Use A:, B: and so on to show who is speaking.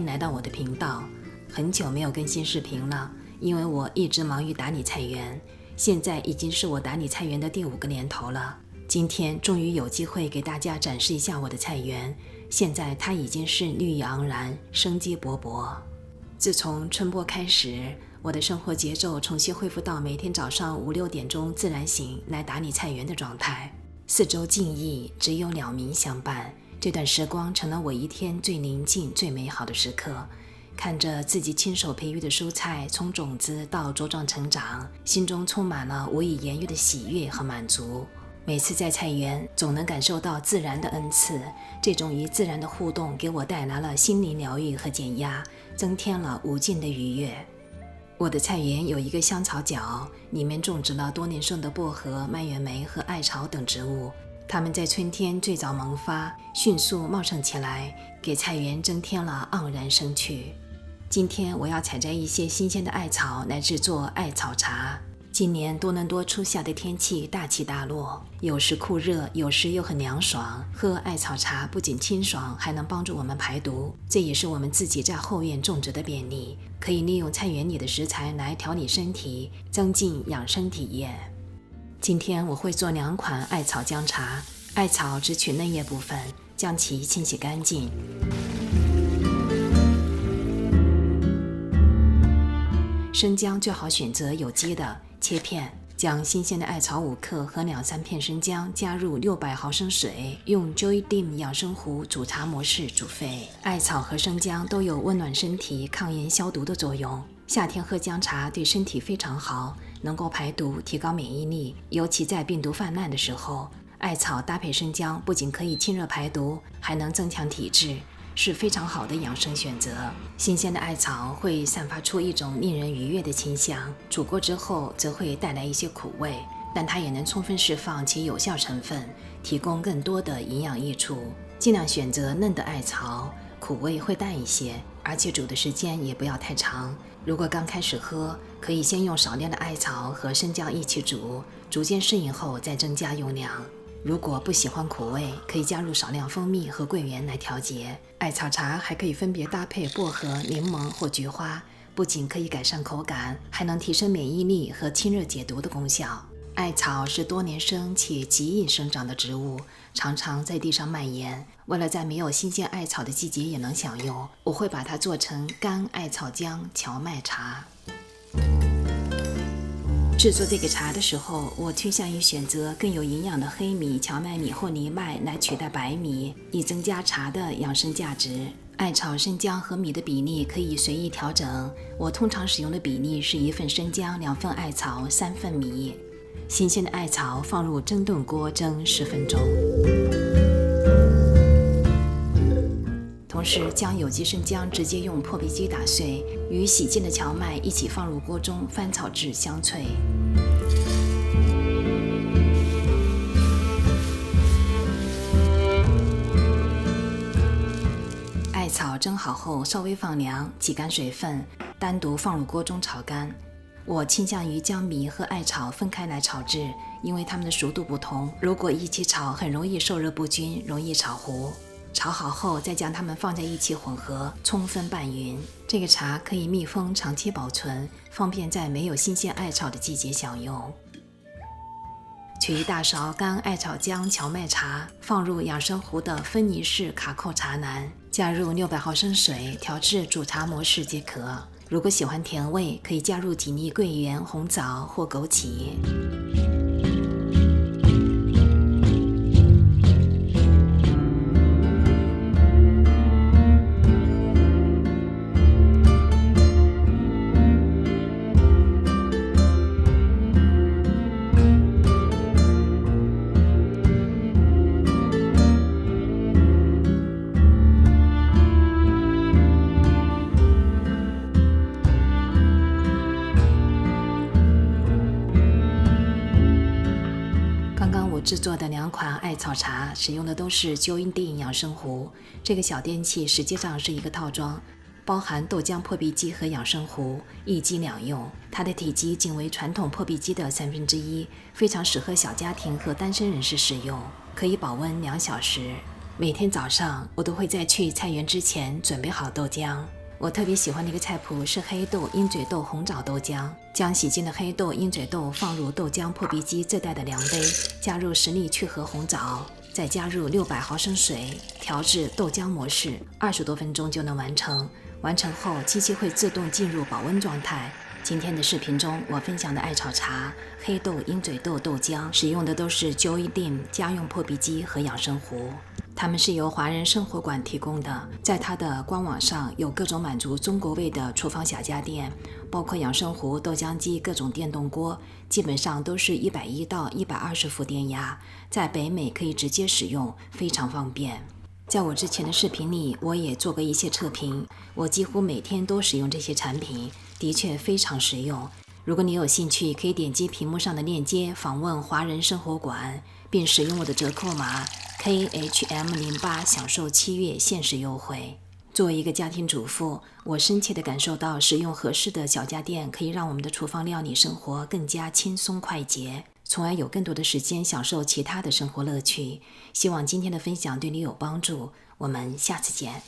A: 迎来到我的频道。很久没有更新视频了，因为我一直忙于打理菜园，现在已经是我打理菜园的第5个年头了。今天终于有机会给大家展示一下我的菜园，现在它已经是绿意盎然，生机勃勃。自从春播开始，我的生活节奏重新恢复到每天早上5、6点钟自然醒来打理菜园的状态。四周静谧，只有鸟鸣相伴，这段时光成了我一天最宁静、最美好的时刻。看着自己亲手培育的蔬菜从种子到茁壮成长，心中充满了无以言喻的喜悦和满足。每次在菜园总能感受到自然的恩赐，这种与自然的互动给我带来了心灵疗愈和减压，增添了无尽的愉悦。我的菜园有一个香草角，里面种植了多年生的薄荷、蔓越莓和艾草等植物，它们在春天最早萌发，迅速茂盛起来，给菜园增添了盎然生趣。今天我要采摘一些新鲜的艾草来制作艾草茶。今年多伦多初夏的天气大起大落，有时酷热，有时又很凉爽。喝艾草茶不仅清爽，还能帮助我们排毒，这也是我们自己在后院种植的便利，可以利用菜园里的食材来调理身体，增进养生体验。今天我会做2款艾草姜茶，艾草只取嫩叶部分，将其清洗干净。生姜最好选择有机的，切片。将新鲜的艾草5克和2、3片生姜加入600毫升水，用 Joy Dim 养生壶煮茶模式煮沸。艾草和生姜都有温暖身体、抗炎消毒的作用。夏天喝姜茶对身体非常好，能够排毒、提高免疫力，尤其在病毒泛滥的时候，艾草搭配生姜不仅可以清热排毒，还能增强体质，是非常好的养生选择。新鲜的艾草会散发出一种令人愉悦的清香，煮过之后则会带来一些苦味，但它也能充分释放其有效成分，提供更多的营养益处。尽量选择嫩的艾草，苦味会淡一些，而且煮的时间也不要太长。如果刚开始喝，可以先用少量的艾草和生姜一起煮，逐渐适应后再增加用量。如果不喜欢苦味，可以加入少量蜂蜜和桂圆来调节。艾草茶还可以分别搭配薄荷、柠檬或菊花，不仅可以改善口感，还能提升免疫力和清热解毒的功效。艾草是多年生且极易生长的植物，常常在地上蔓延。为了在没有新鲜艾草的季节也能享用，我会把它做成干艾草姜荞麦茶。制作这个茶的时候，我倾向于选择更有营养的黑米、荞麦米或藜麦来取代白米，以增加茶的养生价值。艾草、生姜和米的比例可以随意调整，我通常使用的比例是1份生姜、2份艾草、3份米。新鲜的艾草放入蒸炖锅蒸10分钟。同时将有机生姜直接用破壁机打碎，与洗净的荞麦一起放入锅中翻炒至香脆。艾草蒸好后稍微放凉，挤干水分，单独放入锅中炒干。我倾向于将米和艾草分开来炒制，因为它们的熟度不同，如果一起炒很容易受热不均，容易炒糊。炒好后再将它们放在一起混合，充分拌匀。这个茶可以密封长期保存，方便在没有新鲜艾草的季节享用。取1大勺干艾草姜荞麦茶，放入养生壶的芬尼式卡扣茶篮，加入600毫升水，调至煮茶模式即可。如果喜欢甜味，可以加入几粒桂圆、红枣或枸杞。制作的2款艾草茶使用的都是Joy Dim养生壶，这个小电器实际上是一个套装，包含豆浆破壁机和养生壶，一机两用。它的体积仅为传统破壁机的1/3，非常适合小家庭和单身人士使用，可以保温2小时。每天早上我都会在去菜园之前准备好豆浆。我特别喜欢的一个菜谱是黑豆、鹰嘴豆、红枣豆浆。将洗净的黑豆、鹰嘴豆放入豆浆破壁机这带的量杯，加入10粒去核红枣，再加入600毫升水，调至豆浆模式，20多分钟就能完成。完成后，机器会自动进入保温状态。今天的视频中，我分享的艾草茶、黑豆、鹰嘴豆豆浆使用的都是 Joydim 家用破壁机和养生壶，它们是由华人生活馆提供的。在它的官网上有各种满足中国味的厨房小家电，包括养生壶、豆浆机、各种电动锅，基本上都是110到120伏电压，在北美可以直接使用，非常方便。在我之前的视频里，我也做过一些测评，我几乎每天都使用这些产品，的确非常实用。如果你有兴趣，可以点击屏幕上的链接访问华人生活馆，并使用我的折扣码 KHM08 享受7月限时优惠。作为一个家庭主妇，我深切地感受到使用合适的小家电可以让我们的厨房料理生活更加轻松快捷，从而有更多的时间享受其他的生活乐趣。希望今天的分享对你有帮助，我们下次见。